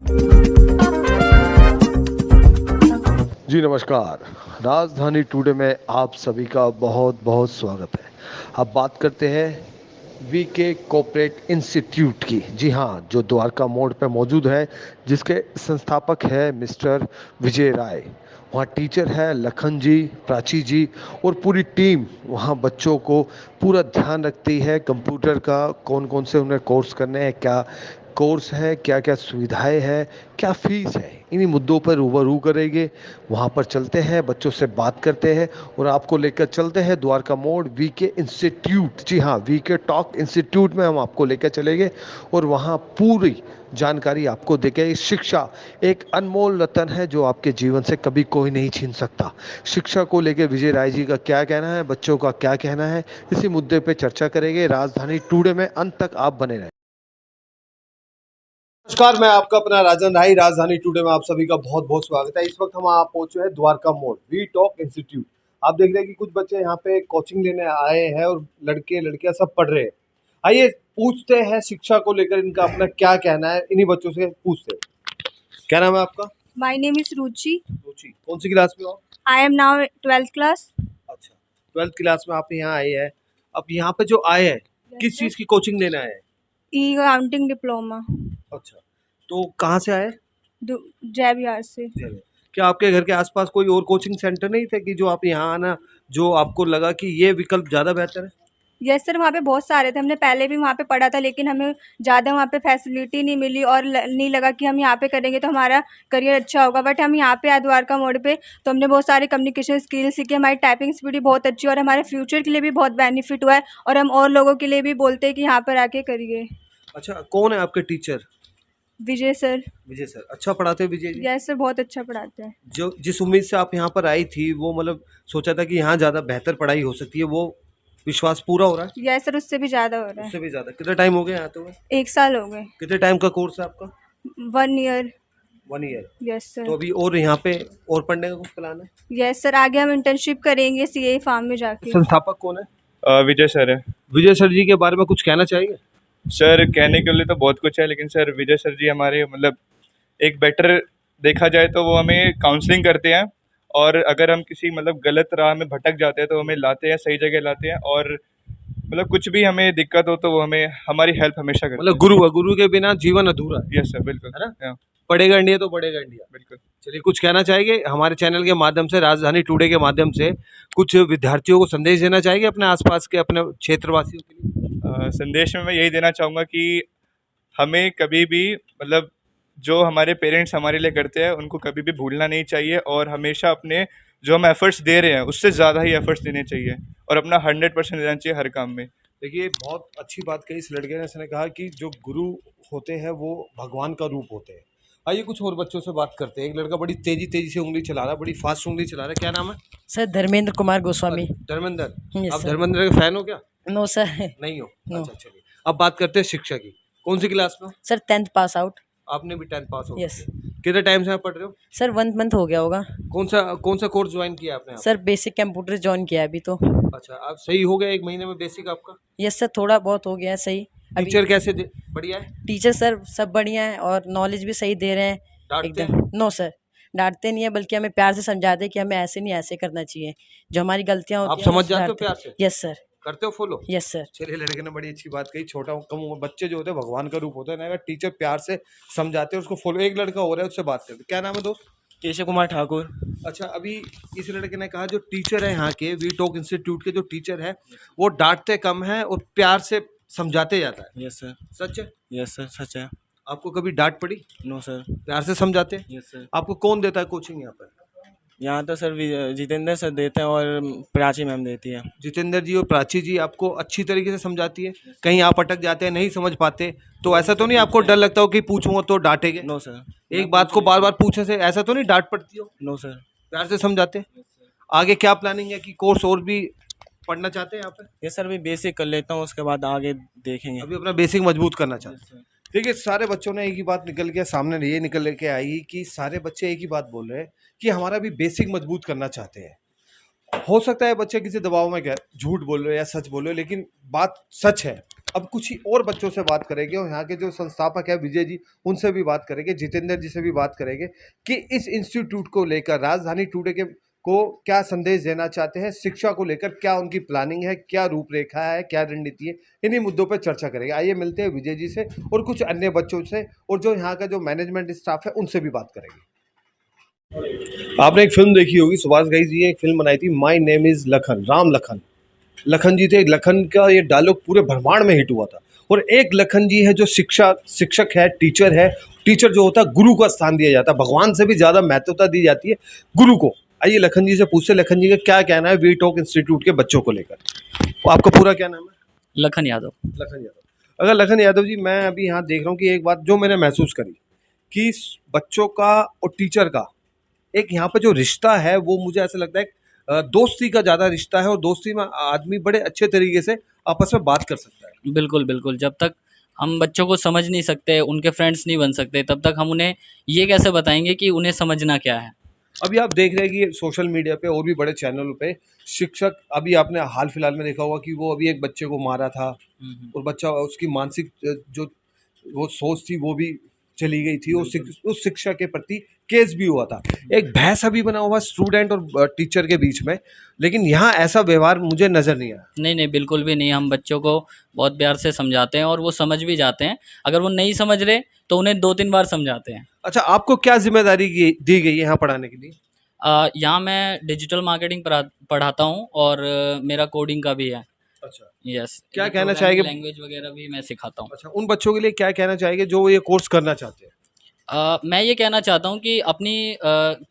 जी नमस्कार। राजधानी टुडे में आप सभी का बहुत बहुत स्वागत है। अब बात करते हैं वीके कॉर्पोरेट इंस्टीट्यूट की। जी हाँ, जो द्वारका मोड़ पर मौजूद है, जिसके संस्थापक है मिस्टर विजय राय। वहाँ टीचर है लखन जी, प्राची जी और पूरी टीम वहाँ बच्चों को पूरा ध्यान रखती है। कंप्यूटर का कौन कौन से उन्हें कोर्स करने हैं, क्या कोर्स है, क्या क्या सुविधाएं हैं, क्या फीस है, इन्हीं मुद्दों पर रूबरू करेंगे। वहाँ पर चलते हैं, बच्चों से बात करते हैं और आपको लेकर चलते हैं द्वारका मोड़ वीके इंस्टीट्यूट। जी हाँ, वीके टॉक इंस्टीट्यूट में हम आपको लेकर चलेंगे और वहाँ पूरी जानकारी आपको देंगे। शिक्षा एक अनमोल रतन है जो आपके जीवन से कभी कोई नहीं छीन सकता। शिक्षा को लेकर विजय राय जी का क्या कहना है, बच्चों का क्या कहना है, इसी मुद्दे पे चर्चा करेंगे। राजधानी टुडे में अंत तक आप बने रहें। नमस्कार, मैं आपका अपना राजन राही। राजधानी टुडे में आप सभी का बहुत बहुत स्वागत है। इस वक्त हम आप पहुंचे हैं द्वारका मोड़ वी टॉक इंस्टीट्यूट। आप देख रहे हैं कि कुछ बच्चे यहाँ पे कोचिंग लेने आए हैं और लड़के लड़कियां सब पढ़ रहे हैं। आइए पूछते हैं शिक्षा को लेकर इनका अपना क्या कहना है, इन्हीं बच्चों से पूछते हैं। क्या नाम है आपका? My name is Ruchi. रुचि। कौन सी क्लास में हो? I am now 12th class. अच्छा, 12th क्लास में आप यहाँ आए हैं। अब यहाँ पे जो आए हैं, किस चीज की कोचिंग लेने आए हैं? E-accounting diploma. अच्छा, तो कहाँ से आए? जय बिहार से। क्या आपके घर के आसपास कोई और कोचिंग सेंटर नहीं थे कि जो आप यहाँ आना, जो आपको लगा कि ये विकल्प ज़्यादा बेहतर है? यस सर, वहाँ पे बहुत सारे थे। हमने पहले भी वहाँ पे पढ़ा था, लेकिन हमें ज़्यादा वहाँ पे फैसिलिटी नहीं मिली और नहीं लगा कि हम यहाँ पे करेंगे तो हमारा करियर अच्छा होगा। बट हम यहाँ पे आए द्वारका मोड़ पे, तो हमने बहुत सारे कम्युनिकेशन स्किल्स सीखे। हमारी टाइपिंग स्पीड भी बहुत अच्छी और हमारे फ्यूचर के लिए भी बहुत बेनिफिट हुआ है और हम और लोगों के लिए भी बोलते हैं कि यहाँ पर आके करिए। अच्छा, कौन है आपके टीचर? विजय सर। विजय सर अच्छा पढ़ाते हैं विजय जी? यस सर, बहुत अच्छा पढ़ाते हैं। जो जिस उम्मीद से आप यहाँ पर आई थी, वो मतलब सोचा था कि यहाँ ज़्यादा बेहतर पढ़ाई हो सकती है, वो विश्वास पूरा हो रहा है? यस सर, उससे भी ज़्यादा हो रहा है। उससे भी ज़्यादा। कितना टाइम हो गया यहाँ तो? 1 साल हो गए। कितने टाइम का कोर्स है आपका? 1 ईयर। 1 ईयर। Yes sir. तो अभी और यहाँ पे और पढ़ने का कुछ प्लान है? यस सर, आगे हम इंटर्नशिप करेंगे सीए फार्म में जाके। संस्थापक कौन है? विजय सर है। विजय सर जी के बारे में कुछ कहना चाहिए? सर कहने के लिए तो बहुत कुछ है, लेकिन सर विजय सर जी हमारे मतलब एक बेटर देखा जाए तो वो हमें काउंसलिंग करते हैं, और अगर हम किसी मतलब गलत राह में भटक जाते हैं तो हमें लाते हैं, सही जगह लाते हैं, और मतलब कुछ भी हमें दिक्कत हो तो वो हमें हमारी हेल्प हमेशा करते मतलब गुरु है, गुरु के बिना जीवन अधूरा है। हैं। यस सर, बिल्कुल है ना? हाँ, पढ़ेगा इंडिया तो बढ़ेगा इंडिया। बिल्कुल। चलिए, कुछ कहना चाहेंगे हमारे चैनल के माध्यम से, राजधानी टुडे के माध्यम से कुछ विद्यार्थियों को संदेश देना चाहेंगे अपने आसपास के, अपने क्षेत्रवासियों के लिए? संदेश में मैं यही देना चाहूँगा कि हमें कभी भी मतलब जो हमारे पेरेंट्स हमारे लिए करते हैं उनको कभी भी भूलना नहीं चाहिए, और हमेशा अपने जो हम एफर्ट्स दे रहे हैं उससे ज़्यादा ही एफर्ट्स देने चाहिए, और अपना 100% देना चाहिए हर काम में। देखिए, बहुत अच्छी बात कही इस लड़के ने। इसने कहा कि जो गुरु होते हैं वो भगवान का रूप होते हैं। आइए कुछ और बच्चों से बात करते हैं। एक लड़का बड़ी तेजी तेजी से उंगली चला रहा है, बड़ी फास्ट उंगली चला रहा है। क्या नाम है? सर धर्मेंद्र कुमार गोस्वामी। धर्मेंद्र। यस आप सर। धर्मेंद्र के फैन हो क्या? No sir. नहीं हो? नो। अच्छा, चलिए। अब बात करते हैं शिक्षा की। कौन सी क्लास में? Sir 10th pass out. आपने भी 10th पास हो? यस। कितने टाइम से आप पढ़ रहे हो? सर 1 मंथ हो गया होगा। कौन सा कोर्स ज्वाइन किया आपने? सर बेसिक कंप्यूटर ज्वाइन किया है अभी तो। अच्छा, आप सही हो गया 1 महीने में बेसिक आपका? यस सर, थोड़ा बहुत हो गया है सही। टीचर कैसे बढ़िया है? टीचर सर सब बढ़िया है और नॉलेज भी सही दे रहे हैं। डांटते एकदम। नो सर, डांटते नहीं है, बल्कि हमें प्यार से समझाते हैं कि हमें ऐसे नहीं ऐसे करना चाहिए। जो हमारी गलतियां आप होती हैं समझ जाते हो प्यार से? Yes sir. करते हो फॉलो? Yes sir. चलिए, लड़के ने बड़ी अच्छी बात कही। छोटा कम उम्र बच्चे जो होते हैं भगवान का रूप होता है ना, अगर टीचर प्यार से समझाते हैं उसको फॉलो। एक लड़का हो रहा है, उससे बात करते। क्या नाम है दोस्त? केशव कुमार ठाकुर। अच्छा, अभी इस लड़के ने कहा जो टीचर है यहाँ के वी टॉक इंस्टीट्यूट के जो टीचर है वो डांटते कम है और प्यार से समझाते जाता है। Yes sir. सच है? यस सर, सच है। आपको कभी डांट पड़ी? No sir. प्यार से समझाते हैं? Yes sir. आपको कौन देता है कोचिंग यहाँ पर? यहाँ तो सर जितेंद्र सर देते हैं और प्राची मैम देती है। जितेंद्र जी और प्राची जी आपको अच्छी तरीके से समझाती है? कहीं आप अटक जाते हैं, नहीं समझ पाते, तो ऐसा तो नहीं आपको डर लगता हो कि पूछूंगा तो डांटेंगे? No sir. एक बात को बार बार पूछने से ऐसा तो नहीं डांट पड़ती हो? No sir. प्यार से समझाते? आगे क्या प्लानिंग है कि कोर्स और भी पढ़ना चाहते हैं यहाँ पे? यस सर, अभी बेसिक कर लेता हूँ, उसके बाद आगे देखेंगे। अभी अपना बेसिक मजबूत करना चाहते हैं। देखिए, सारे बच्चों ने एक ही बात निकल के सामने ये निकल के आई कि सारे बच्चे एक ही बात बोल रहे हैं कि हमारा भी बेसिक मजबूत करना चाहते हैं। हो सकता है बच्चे किसी दबाव में झूठ बोल रहे हो या सच बोल रहे हो, लेकिन बात सच है। अब कुछ ही और बच्चों से बात करेंगे और यहाँ के जो संस्थापक है विजय जी, उनसे भी बात करेंगे, जितेंद्र जी से भी बात करेंगे कि इस इंस्टीट्यूट को लेकर राजधानी टुडे के को क्या संदेश देना चाहते हैं, शिक्षा को लेकर क्या उनकी प्लानिंग है, क्या रूपरेखा है, क्या रणनीति है, इन्हीं मुद्दों पर चर्चा करेंगे। आइए मिलते हैं विजय जी से और कुछ अन्य बच्चों से और जो यहाँ का जो मैनेजमेंट स्टाफ है उनसे भी बात करेंगे। आपने एक फिल्म देखी होगी, सुभाष घई जी एक फिल्म बनाई थी, my name is Lakhan, Ram Lakhan. Lakhan ji थे, लखन का ये डायलॉग पूरे ब्रह्मांड में हिट हुआ था। और एक लखन जी है जो शिक्षक है, टीचर है। टीचर जो होता है गुरु का स्थान दिया जाता है, भगवान से भी ज़्यादा महत्वता दी जाती है गुरु को। आइए लखन जी से पूछते, लखन जी का क्या कहना है वी टॉक इंस्टीट्यूट के बच्चों को लेकर। आपका पूरा क्या नाम है? लखन यादव। लखन यादव। अगर लखन यादव जी, मैं अभी यहाँ देख रहा हूँ कि एक बात जो मैंने महसूस करी कि बच्चों का और टीचर का एक यहाँ पर जो रिश्ता है वो मुझे ऐसा लगता है दोस्ती का ज़्यादा रिश्ता है और दोस्ती में आदमी बड़े अच्छे तरीके से आपस में बात कर सकता है। बिल्कुल, बिल्कुल। जब तक हम बच्चों को समझ नहीं सकते, उनके फ्रेंड्स नहीं बन सकते, तब तक हम उन्हें ये कैसे बताएँगे कि उन्हें समझना क्या है? अभी आप देख रहे हैं कि सोशल मीडिया पे और भी बड़े चैनलों पे शिक्षक, अभी आपने हाल फिलहाल में देखा होगा कि वो अभी एक बच्चे को मारा था और बच्चा उसकी मानसिक जो वो सोच थी वो भी चली गई थी। उस शिक्षा के प्रति केस भी हुआ था, एक बहस अभी बना हुआ स्टूडेंट और टीचर के बीच में, लेकिन यहाँ ऐसा व्यवहार मुझे नज़र नहीं आया। नहीं, नहीं, बिल्कुल भी नहीं। हम बच्चों को बहुत प्यार से समझाते हैं और वो समझ भी जाते हैं। अगर वो नहीं समझ रहे तो उन्हें 2-3 बार समझाते हैं। अच्छा, आपको क्या जिम्मेदारी दी गई है यहाँ पढ़ाने के लिए? यहाँ मैं डिजिटल मार्केटिंग पढ़ाता हूँ और मेरा कोडिंग का भी है। अच्छा, यस। क्या कहना चाहेंगे? लैंग्वेज वगैरह भी मैं सिखाता हूँ। अच्छा, उन बच्चों के लिए क्या कहना चाहेंगे जो ये कोर्स करना चाहते हैं? मैं ये कहना चाहता हूँ कि अपनी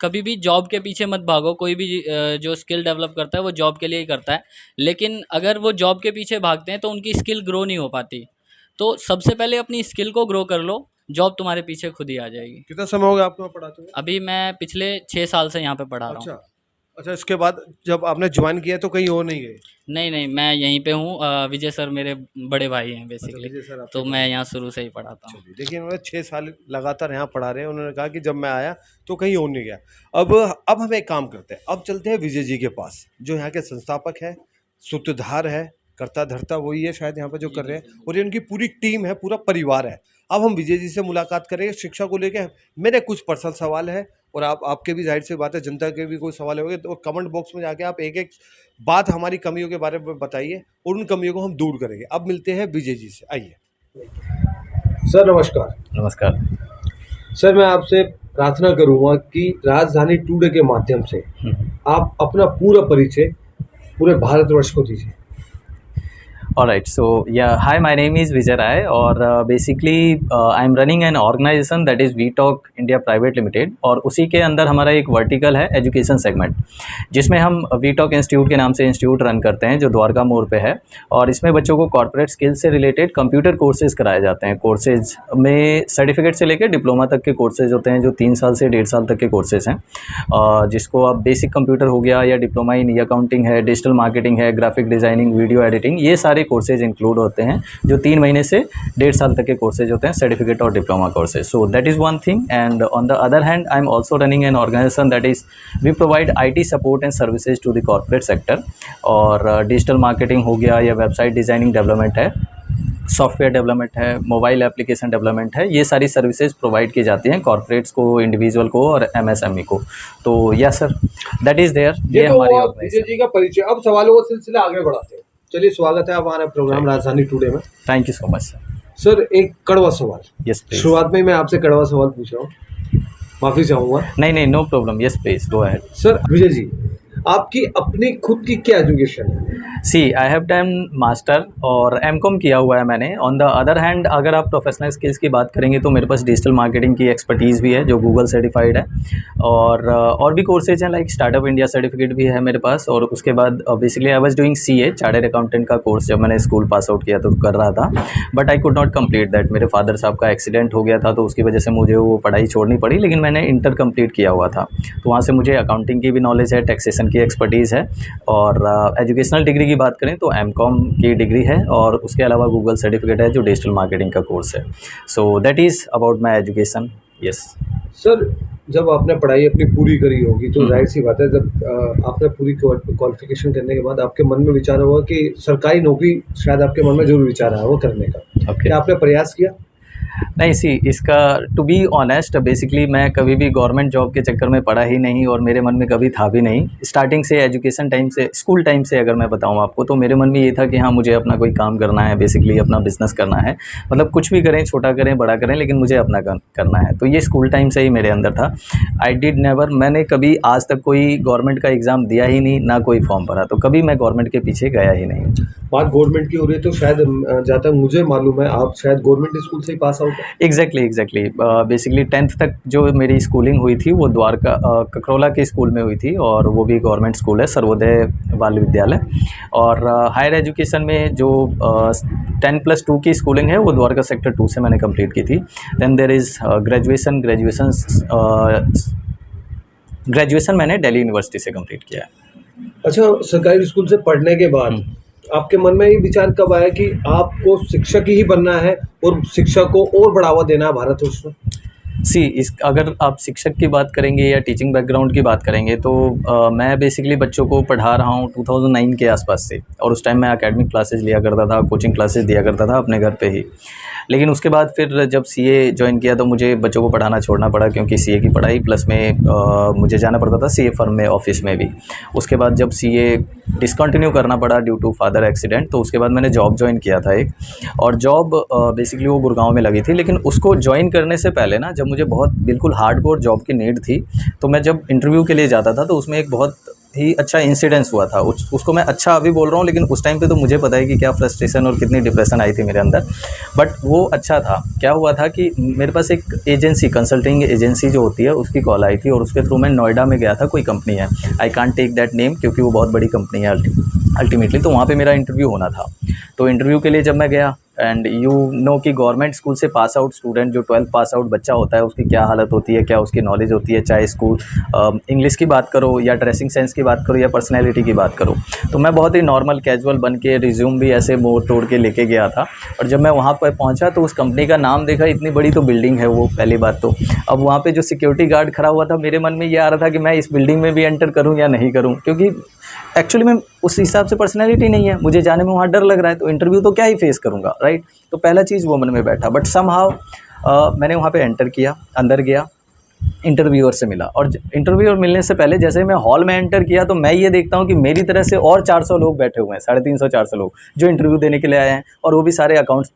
कभी भी जॉब के पीछे मत भागो। कोई भी जो स्किल डेवलप करता है वो जॉब के लिए ही करता है, लेकिन अगर वो जॉब के पीछे भागते हैं तो उनकी स्किल ग्रो नहीं हो पाती। तो सबसे पहले अपनी स्किल को ग्रो कर लो, जॉब तुम्हारे पीछे खुद ही आ जाएगी। कितना समय हो गया आपको पढ़ाते हुए? अभी मैं पिछले 6 साल से यहाँ पे पढ़ा रहा हूँ। अच्छा अच्छा, इसके बाद जब आपने ज्वाइन किया तो कहीं और नहीं गए? नहीं, नहीं, मैं यहीं पे हूँ। विजय सर मेरे बड़े भाई हैं बेसिकली। विजय सर तो मैं यहाँ शुरू से ही पढ़ाता हूँ। चलिए, देखिए उन्होंने 6 साल लगातार यहाँ पढ़ा रहे हैं। उन्होंने कहा कि जब मैं आया तो कहीं और नहीं गया। अब हम एक काम करते हैं, अब चलते हैं विजय जी के पास, जो यहाँ के संस्थापक है, सूत्रधार है, कर्ता धर्ता वही है शायद यहाँ पर जो कर रहे हैं, और ये उनकी पूरी टीम है, पूरा परिवार है। अब हम विजय जी से मुलाकात करेंगे शिक्षा को लेकर। मेरे कुछ पर्सनल सवाल है और आपके भी जाहिर सी बात है, जनता के भी कोई सवाल होंगे, तो कमेंट बॉक्स में जाके आप एक एक बात हमारी कमियों के बारे में बताइए और उन कमियों को हम दूर करेंगे। अब मिलते हैं विजय जी से। आइए सर, नमस्कार। नमस्कार सर, मैं आपसे प्रार्थना करूंगा कि राजधानी टुडे के माध्यम से आप अपना पूरा परिचय पूरे भारतवर्ष को दीजिए। Alright, so yeah, hi, my name is Vijay Rai और basically I'm running an organization that is VTalk India Private Limited और उसी के अंदर हमारा एक वर्टिकल है एजुकेशन सेगमेंट, जिसमें हम VTalk इंस्टीट्यूट के नाम से इंस्टीट्यूट रन करते हैं जो द्वारका मोड़ पे है। और इसमें बच्चों को कॉर्पोरेट स्किल्स से रिलेटेड कंप्यूटर कोर्सेज कराए जाते हैं। कोर्सेज में सर्टिफिकेट से लेकर डिप्लोमा तक के कोर्सेज होते हैं जो 3 साल से 1.5 साल तक के कोर्सेज हैं, जिसको आप बेसिक कंप्यूटर हो गया या डिप्लोमा इन अकाउंटिंग है, डिजिटल मार्केटिंग है, ग्राफिक डिज़ाइनिंग, वीडियो एडिटिंग, ये सारे कोर्सेज इंक्लूड होते हैं जो 3 महीने से 1.5 साल तक के कोर्सेज होते हैं, सर्टिफिकेट और diploma courses. So that is one thing. And on the other hand I am also running an organisation that is we provide IT support and services to the corporate sector. और digital marketing हो गया या website designing development है, software development है, mobile application development है, ये सारी services provide की जाती हैं कॉर्पोरेट्स को, इंडिविजुअल को और MSME को। तो yes sir, that is there. ये हमारी विजय जी का परिचय। अब सवालों का सिलसिला आगे बढ़ाते हैं। चलिए, स्वागत है हमारे प्रोग्राम राजधानी टुडे में। Thank you so much sir. Sir, एक कड़वा सवाल। Yes please. शुरुआत में मैं आपसे कड़वा सवाल पूछ रहा हूँ, माफी चाहूंगा। नहीं, no problem. Yes please go ahead. Sir, Vijay ji, आपकी अपनी खुद की क्या एजुकेशन है? See I have done master और M.Com किया हुआ है मैंने। ऑन द अदर हैंड अगर आप प्रोफेशनल स्किल्स की बात करेंगे तो मेरे पास डिजिटल मार्केटिंग की एक्सपर्टीज़ भी है जो गूगल सर्टिफाइड है, और भी कोर्सेज हैं लाइक स्टार्टअप इंडिया सर्टिफिकेट भी है मेरे पास। और उसके बाद basically I was doing CA chartered accountant का कोर्स जब मैंने स्कूल पास आउट किया तो कर रहा था, but I could not complete that. मेरे फादर साहब का एक्सीडेंट हो गया था तो उसकी वजह से मुझे वो पढ़ाई छोड़नी पड़ी, लेकिन मैंने इंटर कंप्लीट किया हुआ था तो वहाँ से मुझे अकाउंटिंग की भी नॉलेज है, टैक्सेशन की एक्सपर्टीज़ है। और एजुकेशनल डिग्री की बात करें तो M.Com की डिग्री है और उसके अलावा गूगल सर्टिफिकेट है जो डिजिटल मार्केटिंग का कोर्स है। सो that is about my education. Yes sir, जब आपने पढ़ाई अपनी पूरी करी होगी तो हम्म। जाहिर सी बात है, जब आपने पूरी क्वालिफिकेशन करने के बाद आपके मन में विचार होगा कि सरकारी नौकरी, शायद आपके मन में जरूर विचार आया वो करने का। ओके। क्या आपने प्रयास किया? नहीं, सी इसका टू बी ऑनेस्ट बेसिकली मैं कभी भी गवर्नमेंट जॉब के चक्कर में पड़ा ही नहीं और मेरे मन में कभी था भी नहीं। स्टार्टिंग से एजुकेशन टाइम से, स्कूल टाइम से अगर मैं बताऊं आपको, तो मेरे मन में ये था कि हाँ मुझे अपना कोई काम करना है, बेसिकली अपना बिजनेस करना है। मतलब कुछ भी करें, छोटा करें बड़ा करें, लेकिन मुझे अपना करना है। तो ये स्कूल टाइम से ही मेरे अंदर था। आई डिड नेवर, मैंने कभी आज तक कोई गवर्नमेंट का एग्ज़ाम दिया ही नहीं, ना कोई फॉर्म भरा, तो कभी मैं गवर्नमेंट के पीछे गया ही नहीं। बात गवर्नमेंट की हो रही है तो शायद जहाँ तक मुझे मालूम है आप शायद गवर्नमेंट स्कूल से ही पास आउट है। एग्जैक्टली बेसिकली 10th तक जो मेरी स्कूलिंग हुई थी वो द्वारका ककरौला के स्कूल में हुई थी, और वो भी गवर्नमेंट स्कूल है, सर्वोदय बाल विद्यालय। और हायर एजुकेशन में जो 10+2 की स्कूलिंग है वो द्वारका सेक्टर 2 से मैंने कंप्लीट की थी। देन देयर इज़ ग्रेजुएशन मैंने दिल्ली यूनिवर्सिटी से कंप्लीट किया है। अच्छा, सरकारी स्कूल से पढ़ने के बाद आपके मन में ये विचार कब आया कि आपको शिक्षक ही बनना है और शिक्षा को और बढ़ावा देना है भारतवर्ष में? अगर आप शिक्षक की बात करेंगे या टीचिंग बैकग्राउंड की बात करेंगे तो मैं बेसिकली बच्चों को पढ़ा रहा हूँ 2009 के आसपास से, और उस टाइम मैं एकेडमिक क्लासेस लिया करता था, कोचिंग क्लासेस दिया करता था अपने घर पे ही। लेकिन उसके बाद फिर जब सीए ज्वाइन किया तो मुझे बच्चों को पढ़ाना छोड़ना पड़ा, क्योंकि सीए की पढ़ाई प्लस में मुझे जाना पड़ता था सीए फर्म में, ऑफिस में भी। उसके बाद जब सीए डिसकंटिन्यू करना पड़ा ड्यू टू फादर एक्सीडेंट, तो उसके बाद मैंने जॉब ज्वाइन किया था एक, और जॉब बेसिकली वो गुड़गांव में लगी थी। लेकिन उसको ज्वाइन करने से पहले ना, जब मुझे बहुत बिल्कुल हार्डकोर जॉब की नीड थी, तो मैं जब इंटरव्यू के लिए जाता था तो उसमें एक बहुत ही अच्छा इंसिडेंस हुआ था। उसको मैं अच्छा अभी बोल रहा हूँ, लेकिन उस टाइम पे तो मुझे पता है कि क्या फ्रस्ट्रेशन और कितनी डिप्रेशन आई थी मेरे अंदर, बट वो अच्छा था। क्या हुआ था कि मेरे पास एक एजेंसी, कंसल्टिंग एजेंसी जो होती है, उसकी कॉल आई थी, और उसके थ्रू मैं नोएडा में गया था। कोई कंपनी है, I can't take that name क्योंकि वो बहुत बड़ी कंपनी है अल्टीमेटली। तो वहाँ पे मेरा इंटरव्यू होना था। तो इंटरव्यू के लिए जब मैं गया, एंड यू नो कि गवर्नमेंट स्कूल से पास आउट स्टूडेंट, जो 12th पास आउट बच्चा होता है, उसकी क्या हालत होती है, क्या उसकी नॉलेज होती है, चाहे स्कूल इंग्लिश की बात करो या ड्रेसिंग सेंस की बात करो या पर्सनैलिटी की बात करो। तो मैं बहुत ही नॉर्मल कैजुअल बन के, रिज्यूम भी ऐसे मोड़ तोड़ के लेके गया था। और जब मैं वहाँ पर पहुँचा तो उस कंपनी का नाम देखा, इतनी बड़ी तो बिल्डिंग है वो, पहली बात तो। अब वहाँ पर जो सिक्योरिटी गार्ड खड़ा हुआ था, मेरे मन में ये आ रहा था कि मैं इस बिल्डिंग में भी एंटर करूँ या नहीं करूँ, क्योंकि एक्चुअली में उस हिसाब से पर्सनैलिटी नहीं है, मुझे जाने में वहाँ डर लग रहा है, तो इंटरव्यू तो क्या ही फेस करूँगा, राइट। तो पहला चीज़ वो मन में बैठा। बट समहाउ मैंने वहाँ पे एंटर किया, अंदर गया, इंटरव्यूअर से मिला, और इंटरव्यूअर मिलने से पहले जैसे मैं हॉल में एंटर किया तो मैं ये देखता हूँ कि मेरी तरह से और 400 लोग बैठे हुए हैं, 350-400 लोग जो इंटरव्यू देने के लिए आए हैं, और वो भी सारे अकाउंट्स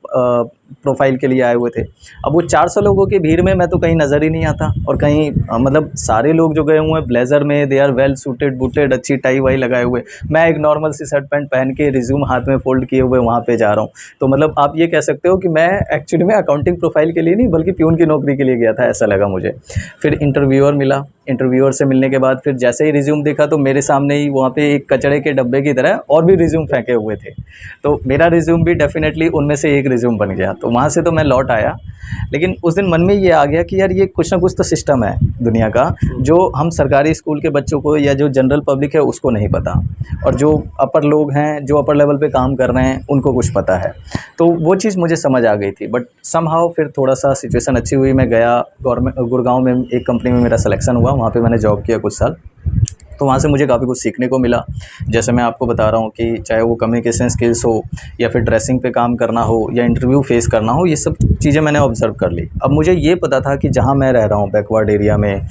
प्रोफाइल के लिए आए हुए थे। अब वो 400 लोगों की भीड़ में मैं तो कहीं नज़र ही नहीं आता, और कहीं मतलब सारे लोग जो गए हुए हैं ब्लेज़र में, they are well suited booted, अच्छी टाई वाई लगाए हुए, मैं एक नॉर्मल सी शर्ट पैंट पहन के, रिज्यूम हाथ में फोल्ड किए हुए वहाँ पे जा रहा हूँ। तो मतलब आप ये कह सकते हो कि मैं एक्चुअली में अकाउंटिंग प्रोफाइल के लिए नहीं, बल्कि प्यून की नौकरी के लिए गया था, ऐसा लगा मुझे। फिर इंटरव्यूअर मिला, इंटरव्यूअर से मिलने के बाद फिर जैसे ही रिज्यूम देखा तो मेरे सामने ही वहाँ पे एक कचड़े के डब्बे की तरह और भी रिज्यूम फेंके हुए थे। तो मेरा रिज्यूम भी डेफिनेटली उनमें से एक रिज्यूम बन गया। तो वहाँ से तो मैं लौट आया, लेकिन उस दिन मन में ये आ गया कि यार ये कुछ ना कुछ तो सिस्टम है दुनिया का, जो हम सरकारी स्कूल के बच्चों को या जो जनरल पब्लिक है उसको नहीं पता, और जो अपर लोग हैं, जो अपर लेवल पे काम कर रहे हैं, उनको कुछ पता है। तो वो चीज़ मुझे समझ आ गई थी। बट समहाउ फिर थोड़ा सा सिचुएशन अच्छी हुई, मैं गया गुड़गांव में एक कंपनी में मेरा सिलेक्शन हुआ, वहाँ पे मैंने जॉब किया कुछ साल। तो वहाँ से मुझे काफ़ी कुछ सीखने को मिला। जैसे मैं आपको बता रहा हूँ कि चाहे वो कम्युनिकेशन स्किल्स हो, या फिर ड्रेसिंग पे काम करना हो, या इंटरव्यू फेस करना हो, ये सब चीज़ें मैंने ऑब्ज़र्व कर ली। अब मुझे ये पता था कि जहाँ मैं रह रहा हूँ बैकवर्ड एरिया में,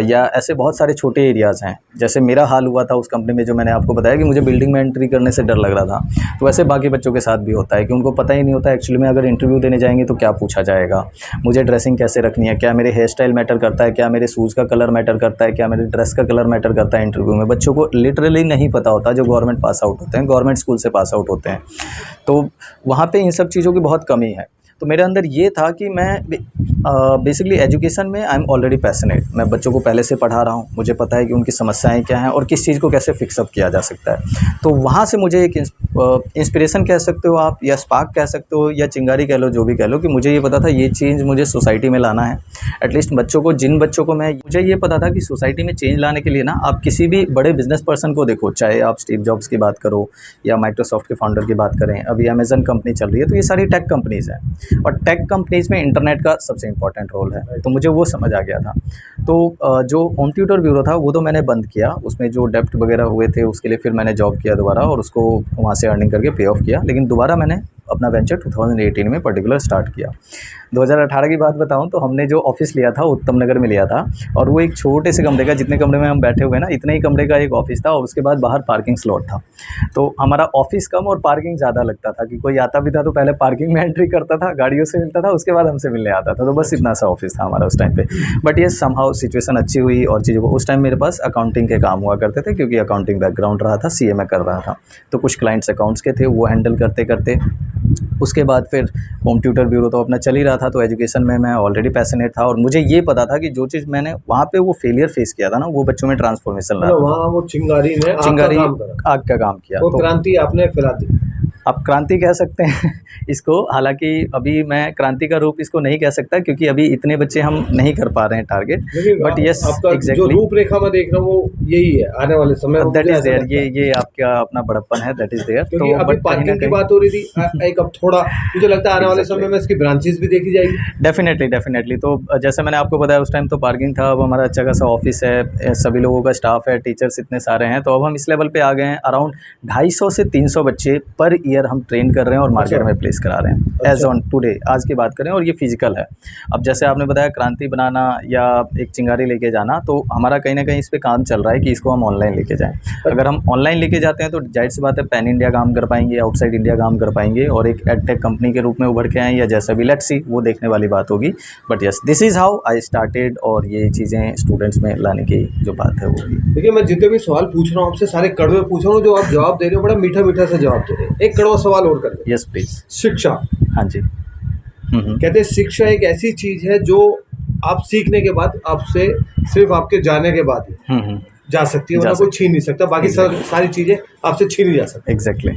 या ऐसे बहुत सारे छोटे एरियाज़ हैं, जैसे मेरा हाल हुआ था उस कंपनी में, जो मैंने आपको बताया कि मुझे बिल्डिंग में एंट्री करने से डर लग रहा था। तो वैसे बाकी बच्चों के साथ भी होता है कि उनको पता ही नहीं होता एक्चुअली में अगर इंटरव्यू देने जाएंगे तो क्या पूछा जाएगा, मुझे ड्रेसिंग कैसे रखनी है, क्या मेरे हेयर स्टाइल मैटर करता है, क्या मेरे शूज़ का कलर मैटर करता है, क्या मेरे ड्रेस का कलर मैटर करता है। इंटरव्यू में बच्चों को लिटरली नहीं पता होता, जो गवर्नमेंट पास आउट होते हैं, गवर्नमेंट स्कूल से पास आउट होते हैं। तो वहाँ पे इन सब चीज़ों की बहुत कमी है। तो मेरे अंदर ये था कि मैं बेसिकली एजुकेशन में आई एम ऑलरेडी पैशनेट। मैं बच्चों को पहले से पढ़ा रहा हूँ, मुझे पता है कि उनकी समस्याएं क्या हैं और किस चीज़ को कैसे फिक्सअप किया जा सकता है। तो वहाँ से मुझे एक इंस्पिरेशन कह सकते हो आप, या स्पार्क कह सकते हो, या चिंगारी कह लो, जो भी कह लो, कि मुझे ये पता था ये चेंज मुझे सोसाइटी में लाना है। एटलीस्ट बच्चों को, जिन बच्चों को मुझे ये पता था कि सोसाइटी में चेंज लाने के लिए ना, आप किसी भी बड़े बिजनेस पर्सन को देखो, चाहे आप स्टीव जॉब्स की बात करो या माइक्रोसॉफ्ट के फाउंडर की बात करें, अभी अमेजन कंपनी चल रही है, तो ये सारी टेक कंपनीज़ हैं, और टेक कंपनीज़ में इंटरनेट का सबसे इंपॉर्टेंट रोल है, तो मुझे वो समझ आ गया था। तो जो होम ट्यूटर ब्यूरो था वो तो मैंने बंद किया, उसमें जो डेप्ट वगैरह हुए थे उसके लिए फिर मैंने जॉब किया दोबारा और उसको वहाँ से अर्निंग करके पे ऑफ किया। लेकिन दोबारा मैंने अपना वेंचर 2018 में पर्टिकुलर स्टार्ट किया। 2018 की बात बताऊं तो हमने जो ऑफिस लिया था उत्तम नगर में लिया था, और वो एक छोटे से कमरे का, जितने कमरे में हम बैठे हुए हैं ना इतने ही कमरे का एक ऑफिस था, और उसके बाद बाहर पार्किंग स्लॉट था। तो हमारा ऑफिस कम और पार्किंग ज़्यादा लगता था कि कोई आता भी था तो पहले पार्किंग में एंट्री करता था, गाड़ियों से मिलता था, उसके बाद हमसे मिलने आता था। तो बस इतना सा ऑफिस था हमारा उस टाइम पे। बट ये समहाउ सिचुएशन अच्छी हुई और चीज़ों को, उस टाइम मेरे पास अकाउंटिंग के काम हुआ करते थे क्योंकि अकाउंटिंग बैकग्राउंड रहा था, सीए में कर रहा था। तो कुछ क्लाइंट्स अकाउंट्स के थे, वो हैंडल करते करते उसके बाद फिर होम ट्यूटर ब्यूरो तो अपना चल ही रहा था। तो एजुकेशन में मैं ऑलरेडी पैशनेट था और मुझे ये पता था कि जो चीज़ मैंने वहाँ पे वो फेलियर फेस किया था ना, वो बच्चों में ट्रांसफॉर्मेशन ला मतलब वहाँ वो चिंगारी ने चिंगारी आपका काम करा, आग का काम किया। वो तो क्रांति आपने फैला दी। आप क्रांति कह सकते हैं इसको, हालांकि अभी मैं क्रांति का रूप इसको नहीं कह सकता क्योंकि अभी इतने बच्चे हम नहीं कर पा रहे हैं टारगेट। बट यस आपका जो एग्जैक्टली रूपरेखा मैं देख रहा हूँ वो यही है आने वाले समय में, दैट मुझे इज ऐसा देयर, लगता है। ये आपका अपना बड़प्पन है, दैट इज देयर। क्योंकि अभी पार्किंग की बात हो रही थी, एक अब थोड़ा मुझे लगता है आने वाले समय में इसकी ब्रांचेस भी देखी जाएगी। डेफिनेटली। तो जैसे मैंने आपको बताया उस टाइम तो पार्किंग था, अब हमारा अच्छा खासा ऑफिस है, सभी लोगों का स्टाफ है, टीचर्स इतने सारे हैं। तो अब हम इस लेवल पे आ गए हैं, अराउंड 250 से 300 बच्चे पर ईयर हम ट्रेन कर रहे हैं और मार्केट में प्लेस करा रहे हैं एज ऑन टुडे, आज की बात करें। और ये फिजिकल है। अब जैसे आपने बताया क्रांति बनाना या एक चिंगारी लेके जाना, तो हमारा कहीं ना कहीं इस पे काम चल रहा है कि इसको हम ऑनलाइन लेके जाएं। अगर हम ऑनलाइन लेके जाते हैं तो जाहिर सी बात है पैन इंडिया काम कर पाएंगे, आउटसाइड इंडिया काम कर पाएंगे और एक एडटेक कंपनी के रूप में उभर के आएँ या जैसा भी, लेट्स सी, वो देखने वाली बात होगी। But yes, this is how I started और ये चीज़ें स्टूडेंट्स में लाने की जो बात है वो भी। देखिए मैं जितने भी सवाल पूछ रहा हूँ आपसे सारे कड़वे पूछ रहा हूँ, जो आप जवाब दे रहे हो बड़ा मीठा मीठा सा जवाब दे रहे हैं। एक कड़वा सवाल और कर ले। Yes please. शिक्षा, हाँ जी। कहते हैं शिक्षा एक ऐसी चीज है जो आप सीखने के बाद आपसे सिर्फ आपके जाने के बाद ही जा सकती है, वरना कोई छीन नहीं सकता। बाकी सारी चीजें आपसे छीनी जा सकती। एग्जैक्टली।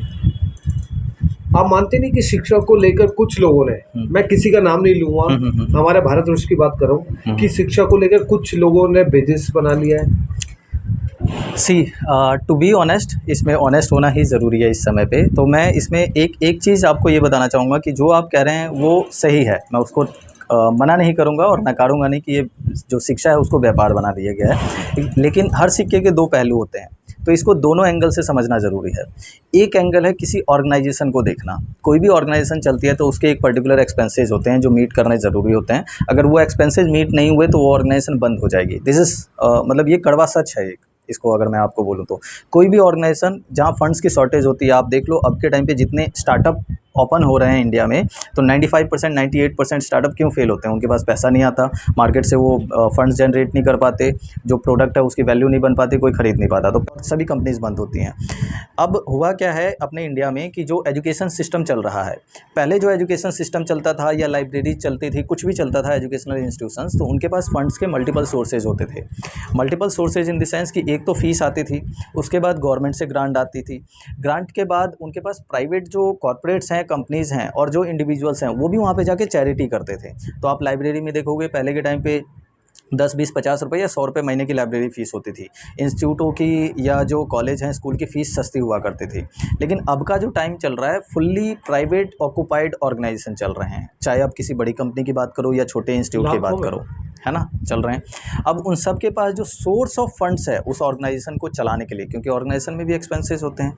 आप मानते नहीं कि शिक्षा को लेकर कुछ लोगों ने, मैं किसी का नाम नहीं लूंगा, हमारे भारतवर्ष की बात कर रहा हूँ, कि शिक्षा को लेकर कुछ लोगों ने बिजनेस बना लिया है। सी टू बी ऑनेस्ट, इसमें ऑनेस्ट होना ही ज़रूरी है इस समय पे। तो मैं इसमें एक चीज़ आपको ये बताना चाहूँगा कि जो आप कह रहे हैं वो सही है, मैं उसको मना नहीं करूँगा और नकारूँगा नहीं कि ये जो शिक्षा है उसको व्यापार बना दिया गया है। लेकिन हर सिक्के के दो पहलू होते हैं, तो इसको दोनों एंगल से समझना ज़रूरी है। एक एंगल है किसी ऑर्गेनाइजेशन को देखना, कोई भी ऑर्गेनाइजेशन चलती है तो उसके एक पर्टिकुलर एक्सपेंसेस होते हैं जो मीट करने ज़रूरी होते हैं। अगर वो एक्सपेंसेस मीट नहीं हुए तो वो ऑर्गेनाइजेशन बंद हो जाएगी। दिस इज़ मतलब ये कड़वा सच है। इसको अगर मैं आपको बोलूँ तो कोई भी ऑर्गेनाइजेशन जहाँ फंड्स की शॉर्टेज होती है, आप देख लो अब के टाइम पे जितने स्टार्टअप ओपन हो रहे हैं इंडिया में, तो 95% 98% स्टार्टअप क्यों फेल होते हैं? उनके पास पैसा नहीं आता, मार्केट से वो फंड्स जनरेट नहीं कर पाते, जो प्रोडक्ट है उसकी वैल्यू नहीं बन पाती, कोई ख़रीद नहीं पाता, तो सभी कंपनीज बंद होती हैं। अब हुआ क्या है अपने इंडिया में कि जो एजुकेशन सिस्टम चल रहा है, पहले जो एजुकेशन सिस्टम चलता था या लाइब्रेरी चलती थी, कुछ भी चलता था एजुकेशनल इंस्टीट्यूशंस, तो उनके पास फंड्स के मल्टीपल सोर्सेज होते थे। Multiple sources in the sense कि एक तो फीस आती थी, उसके बाद गवर्नमेंट से ग्रांट आती थी, ग्रांट के बाद उनके पास प्राइवेट जो कॉर्पोरेट्स हैं, कंपनीज़ हैं और जो इंडिविजुअल्स हैं वो भी वहाँ पे जाके चैरिटी करते थे। तो आप लाइब्रेरी में देखोगे पहले के टाइम पे 10, 20, 50 रुपये या 100 रुपये महीने की लाइब्रेरी फ़ीस होती थी। इंस्टीट्यूटों की या जो कॉलेज हैं, स्कूल की फ़ीस सस्ती हुआ करती थी। लेकिन अब का जो टाइम चल रहा है, फुल्ली प्राइवेट ऑक्यूपाइड ऑर्गेनाइजेशन चल रहे हैं, चाहे आप किसी बड़ी कंपनी की बात करो या छोटे इंस्टीट्यूट की बात करो, है ना, चल रहे हैं। अब उन सब के पास जो सोर्स ऑफ फंड्स है उस ऑर्गेनाइजेशन को चलाने के लिए, क्योंकि ऑर्गेनाइजेशन में भी एक्सपेंसेस होते हैं,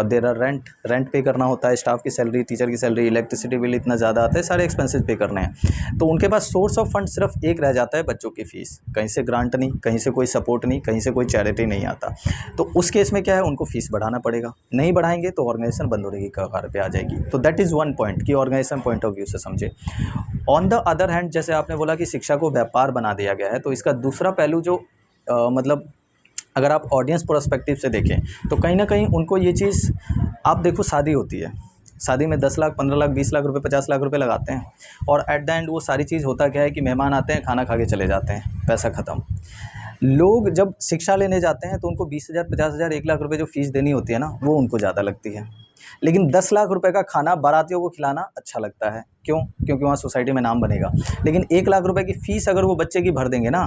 देयर आर रेंट पे करना होता है, स्टाफ की सैलरी, टीचर की सैलरी, इलेक्ट्रिसिटी बिल इतना ज़्यादा आता है, सारे एक्सपेंसेस पे करने हैं। तो उनके पास सोर्स ऑफ फंड सिर्फ एक रह जाता है, बच्चों की फ़ीस। कहीं से ग्रांट नहीं, कहीं से कोई सपोर्ट नहीं, कहीं से कोई चैरिटी नहीं आता। तो उस केस में क्या है, उनको फ़ीस बढ़ाना पड़ेगा, नहीं बढ़ाएंगे तो ऑर्गेनाइजेशन बंद होने की कगार पे आ जाएगी। तो दैट इज़ वन पॉइंट कि ऑर्गेनाइजेशन पॉइंट ऑफ व्यू से समझे। ऑन द अदर हैंड, जैसे आपने बोला कि शिक्षा को व्यापार बना दिया गया है, तो इसका दूसरा पहलू जो मतलब अगर आप ऑडियंस पर्सपेक्टिव से देखें तो कहीं ना कहीं उनको ये चीज़, आप देखो शादी होती है, शादी में 10 लाख, 15 लाख, 20 लाख रुपए, 50 लाख रुपए लगाते हैं और एट द एंड वो सारी चीज़ होता क्या है कि मेहमान आते हैं, खाना खा के चले जाते हैं, पैसा ख़त्म। लोग जब शिक्षा लेने जाते हैं तो उनको 20,000, 50,000, 1 लाख रुपए जो फ़ीस देनी होती है ना, वो उनको ज़्यादा लगती है। लेकिन 10 लाख रुपए का खाना बारातियों को खिलाना अच्छा लगता है, क्यों? क्योंकि वहाँ सोसाइटी में नाम बनेगा। लेकिन 1 लाख रुपए की फ़ीस अगर वो बच्चे की भर देंगे ना,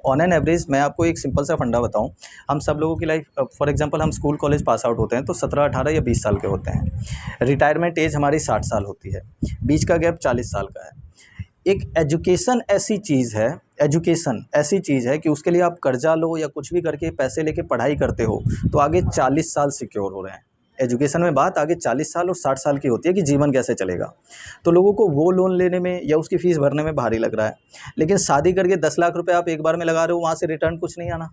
ऑन एन एवरेज, मैं आपको एक सिंपल सा फंडा बताऊँ, हम सब लोगों की लाइफ, फॉर एग्जांपल हम स्कूल कॉलेज पास आउट होते हैं तो 17, 18 या 20 साल के होते हैं। रिटायरमेंट एज हमारी 60 साल होती है, बीच का गैप 40 साल का है। एक एजुकेशन ऐसी चीज़ है, एजुकेशन ऐसी चीज़ है कि उसके लिए आप कर्जा लो या कुछ भी करके पैसे लेके पढ़ाई करते हो तो आगे 40 साल सिक्योर हो रहे हैं। एजुकेशन में बात आगे 40 साल और 60 साल की होती है कि जीवन कैसे चलेगा। तो लोगों को वो लोन लेने में या उसकी फ़ीस भरने में भारी लग रहा है, लेकिन शादी करके 10 लाख रुपए आप एक बार में लगा रहे हो, वहाँ से रिटर्न कुछ नहीं आना।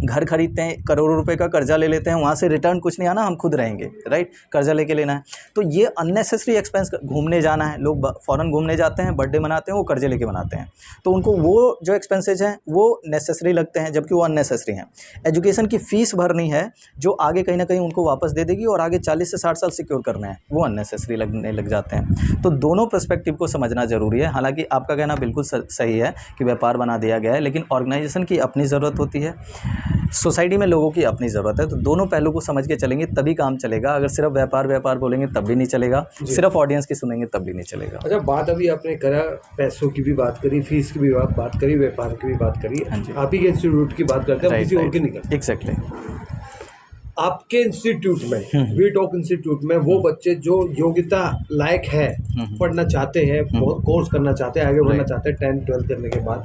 घर खरीदते हैं, करोड़ों रुपए का कर्जा ले लेते हैं, वहाँ से रिटर्न कुछ नहीं आना, हम खुद रहेंगे, राइट। कर्जा लेके लेना है तो ये अननेसेसरी एक्सपेंस। घूमने जाना है, लोग फॉरेन घूमने जाते हैं, बर्थडे मनाते हैं, वो कर्जे लेके मनाते हैं, तो उनको वो जो एक्सपेंसेज हैं वो नेसेसरी लगते हैं जबकि वो अननेसेसरी हैं। एजुकेशन की फ़ीस भरनी है जो आगे कहीं ना कहीं उनको वापस दे देगी और आगे 40 से 60 साल सिक्योर करना है, वो अननेसेसरी लगने लग जाते हैं। तो दोनों पर्सपेक्टिव को समझना ज़रूरी है। हालांकि आपका कहना बिल्कुल सही है कि व्यापार बना दिया गया है, लेकिन ऑर्गेनाइजेशन की अपनी ज़रूरत होती है, सोसाइटी में लोगों की अपनी ज़रूरत है। तो दोनों पहलू को समझ के चलेंगे तभी काम चलेगा। अगर सिर्फ व्यापार व्यापार बोलेंगे तब भी नहीं चलेगा, सिर्फ ऑडियंस की सुनेंगे तब भी नहीं चलेगा। अच्छा, बात अभी आपने करा, पैसों की भी बात करी, फीस की भी बात करी, व्यापार की भी बात करी। हाँ जी। आप ही के इंस्टीट्यूट की बात करते हैं, हम किसी और की नहीं करते। एग्जैक्टली। आपके इंस्टीट्यूट में, वी टॉक इंस्टीट्यूट में, वो बच्चे जो योग्यता लायक है, पढ़ना चाहते हैं, बहुत कोर्स करना चाहते हैं, आगे बढ़ना चाहते हैं 10th 12th करने के बाद,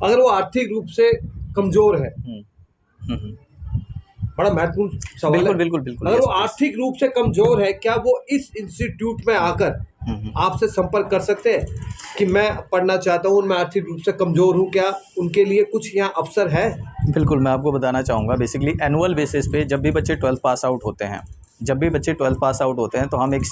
अगर वो आर्थिक रूप से कमजोर है, बड़ा महत्वपूर्ण सवाल है। बिल्कुल। अगर वो आर्थिक रूप से कमजोर है, क्या वो इस इंस्टीट्यूट में आकर आपसे संपर्क कर सकते हैं कि मैं पढ़ना चाहता हूँ, मैं आर्थिक रूप से कमजोर हूँ, क्या उनके लिए कुछ यहाँ अवसर है? बिल्कुल, मैं आपको बताना चाहूँगा। बेसिकली एनुअल बेसिस पे जब भी बच्चे 12th पास आउट होते हैं, तो हम एक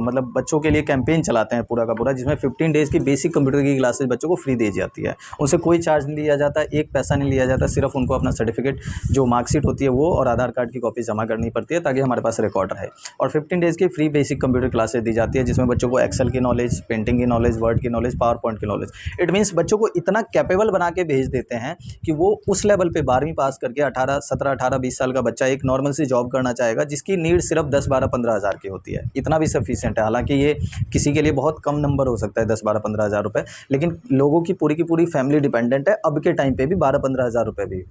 मतलब बच्चों के लिए कैंपेन चलाते हैं पूरा का पूरा, जिसमें 15 डेज़ की बेसिक कंप्यूटर की क्लासेस बच्चों को फ्री दी जाती है। उनसे कोई चार्ज नहीं लिया जाता, एक पैसा नहीं लिया जाता, सिर्फ उनको अपना सर्टिफिकेट जो मार्कशीट होती है वो और आधार कार्ड की कॉपी जमा करनी पड़ती है ताकि हमारे पास रिकॉर्ड रहे। और 15 डेज़ की फ्री बेसिक कंप्यूटर क्लासेस दी जाती है, जिसमें बच्चों को एक्सेल की नॉलेज, पेंटिंग की नॉलेज, वर्ड की नॉलेज, पावर पॉइंट की नॉलेज। इट मीन्स बच्चों को इतना कैपेबल बना के भेज देते हैं कि वो उस लेवल पे 12वीं पास करके 17, 18, 20 साल का बच्चा एक नॉर्मल सी जॉब करना चाहेगा जिसकी नीड सिर्फ 10, 12, 15 हज़ार की होती है। इतना भी सफिशिएंट है। हालांकि ये किसी के लिए बहुत कम नंबर हो सकता है 10, 12, 15 हज़ार रुपये, लेकिन लोगों की पूरी फैमिली डिपेंडेंट है अब के टाइम पे भी 12, 15 हज़ार रुपये भी।